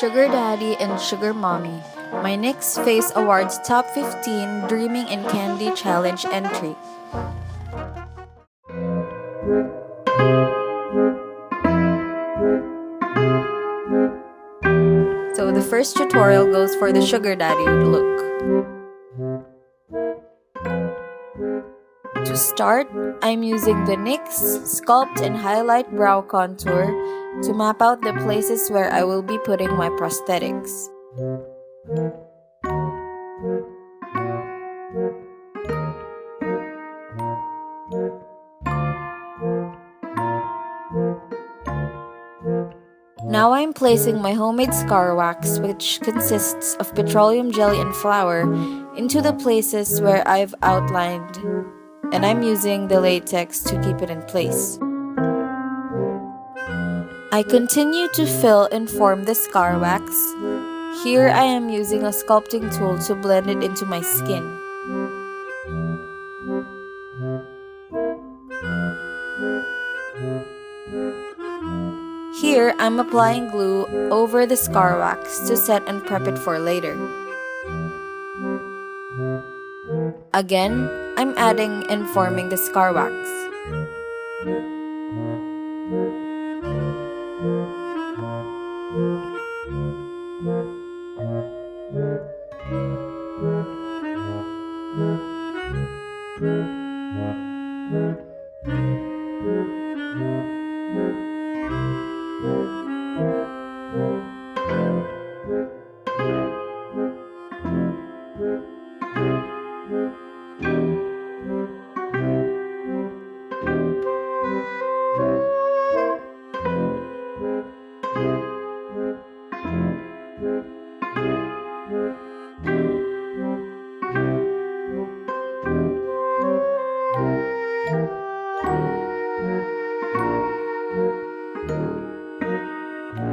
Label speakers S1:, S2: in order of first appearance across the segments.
S1: Sugar Daddy and Sugar Mommy, my NYX Face Awards Top 15 Dreaming in Candy Challenge entry. So the first tutorial goes for the Sugar Daddy look. To start, I'm using the NYX Sculpt and Highlight Brow Contour to map out the places where I will be putting my prosthetics. Now I'm placing my homemade scar wax, which consists of petroleum jelly and flour, into the places where I've outlined, and I'm using the latex to keep it in place. I continue to fill and form the scar wax. Here I am using a sculpting tool to blend it into my skin. Here I'm applying glue over the scar wax to set and prep it for later. Again, I'm adding and forming the scar wax.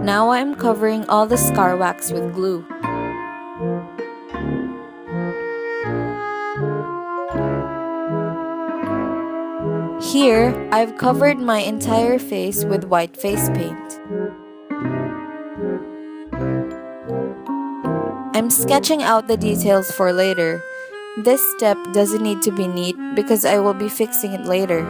S1: Now I'm covering all the scar wax with glue. Here, I've covered my entire face with white face paint. I'm sketching out the details for later. This step doesn't need to be neat because I will be fixing it later.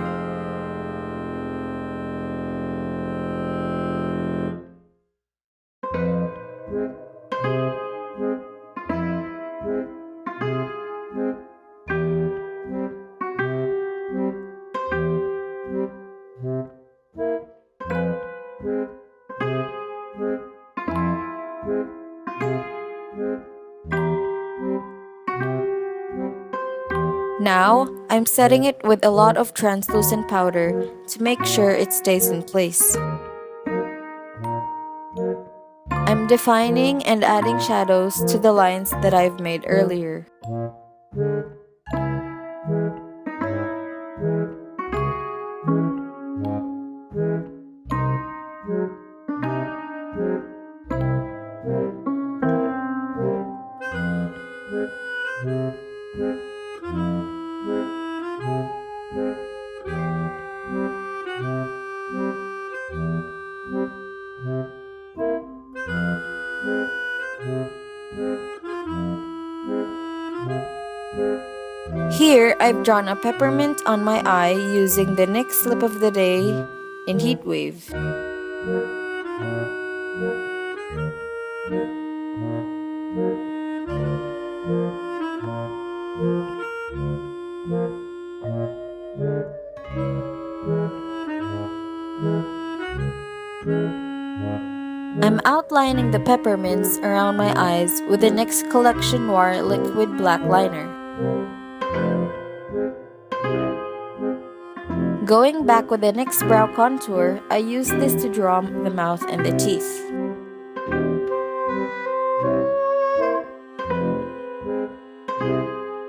S1: Now, I'm setting it with a lot of translucent powder to make sure it stays in place. I'm defining and adding shadows to the lines that I've made earlier. Here, I've drawn a peppermint on my eye using the NYX Slip of the Day in Heatwave. I'm outlining the peppermints around my eyes with the NYX Collection Noir Liquid Black Liner. Going back with the NYX Brow Contour, I use this to draw the mouth and the teeth.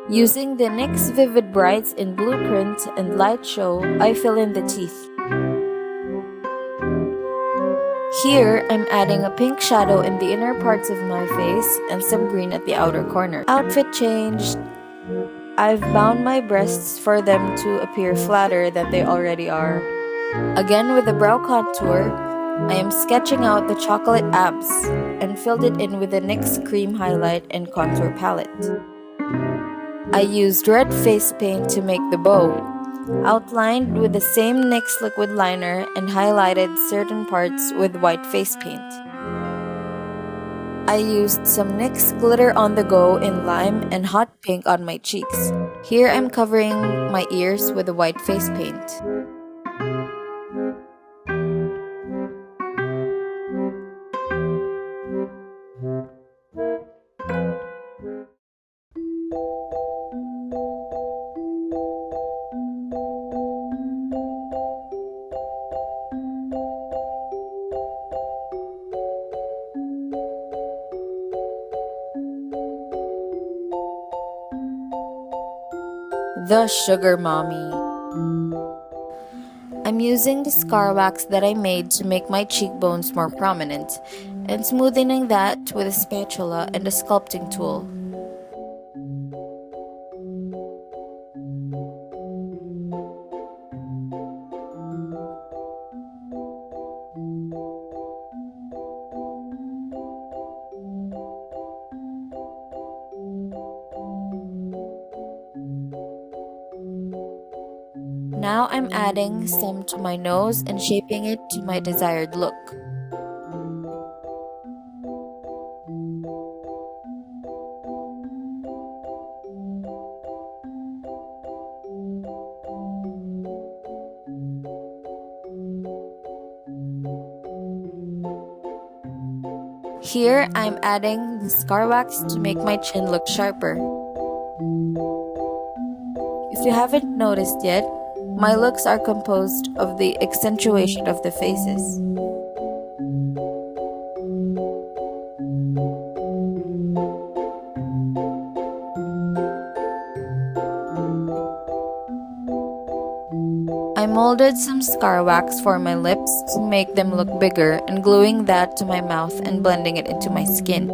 S1: Using the NYX Vivid Brights in Blueprint and Light Show, I fill in the teeth. Here, I'm adding a pink shadow in the inner parts of my face and some green at the outer corner. Outfit changed. I've bound my breasts for them to appear flatter than they already are. Again with the brow contour, I am sketching out the chocolate abs and filled it in with the NYX cream highlight and contour palette. I used red face paint to make the bow, outlined with the same NYX liquid liner and highlighted certain parts with white face paint. I used some NYX glitter on the go in lime and hot pink on my cheeks. Here I'm covering my ears with the white face paint. The Sugar Mommy. I'm using the scar wax that I made to make my cheekbones more prominent and smoothing that with a spatula and a sculpting tool. Now I'm adding some to my nose and shaping it to my desired look. Here I'm adding the scar wax to make my chin look sharper. If you haven't noticed yet, my looks are composed of the accentuation of the faces. I molded some scar wax for my lips to make them look bigger and gluing that to my mouth and blending it into my skin.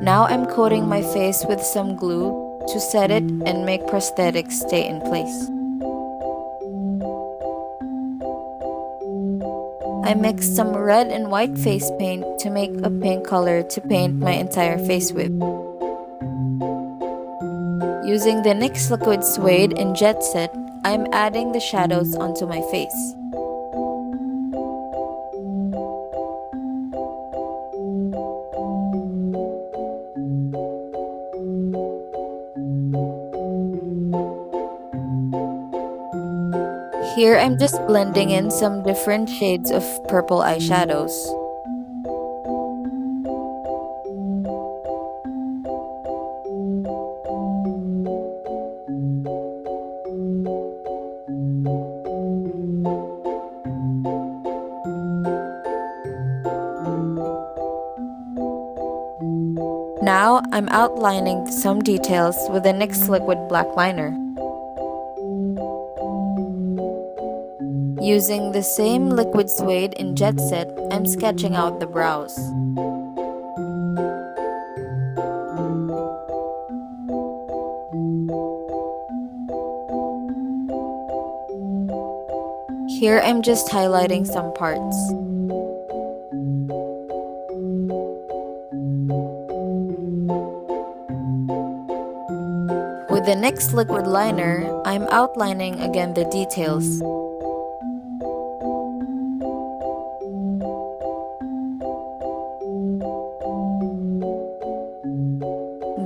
S1: Now I'm coating my face with some glue to set it and make prosthetics stay in place. I mixed some red and white face paint to make a pink color to paint my entire face with. Using the NYX Liquid Suede in Jet Set, I'm adding the shadows onto my face. Here I'm just blending in some different shades of purple eyeshadows. Now I'm outlining some details with the NYX Liquid Black Liner. Using the same liquid suede in Jet Set, I'm sketching out the brows. Here I'm just highlighting some parts. With the NYX Liquid Liner, I'm outlining again the details.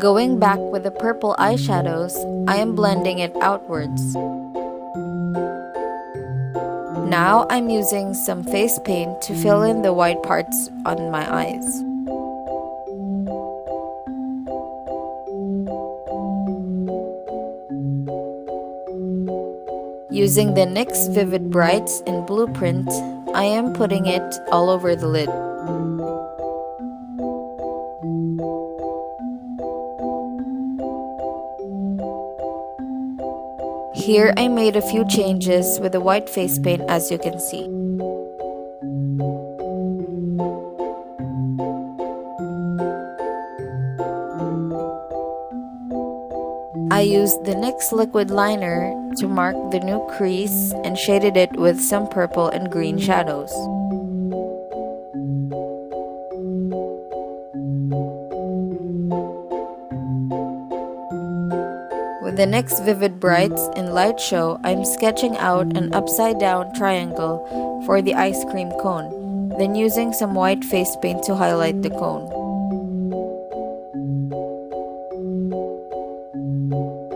S1: Going back with the purple eyeshadows, I am blending it outwards. Now I'm using some face paint to fill in the white parts on my eyes. Using the NYX Vivid Brights in Blueprint, I am putting it all over the lid. Here I made a few changes with the white face paint, as you can see. I used the NYX liquid liner to mark the new crease and shaded it with some purple and green shadows. With the NYX Vivid Brights in Light Show, I'm sketching out an upside-down triangle for the ice cream cone, then using some white face paint to highlight the cone.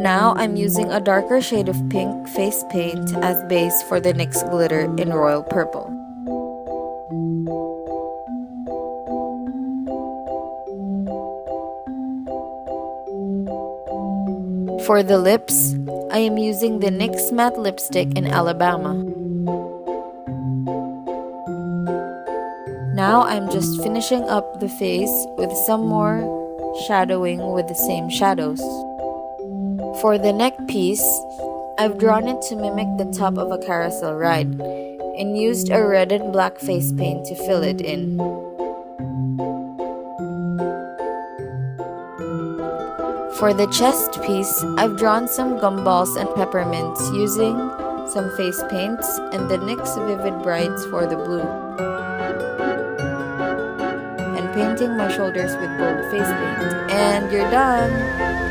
S1: Now I'm using a darker shade of pink face paint as base for the NYX glitter in Royal Purple. For the lips, I am using the NYX matte lipstick in Alabama. Now I'm just finishing up the face with some more shadowing with the same shadows. For the neck piece, I've drawn it to mimic the top of a carousel ride and used a red and black face paint to fill it in. For the chest piece, I've drawn some gumballs and peppermints using some face paints and the NYX Vivid Brights for the blue. And painting my shoulders with gold face paint. And you're done!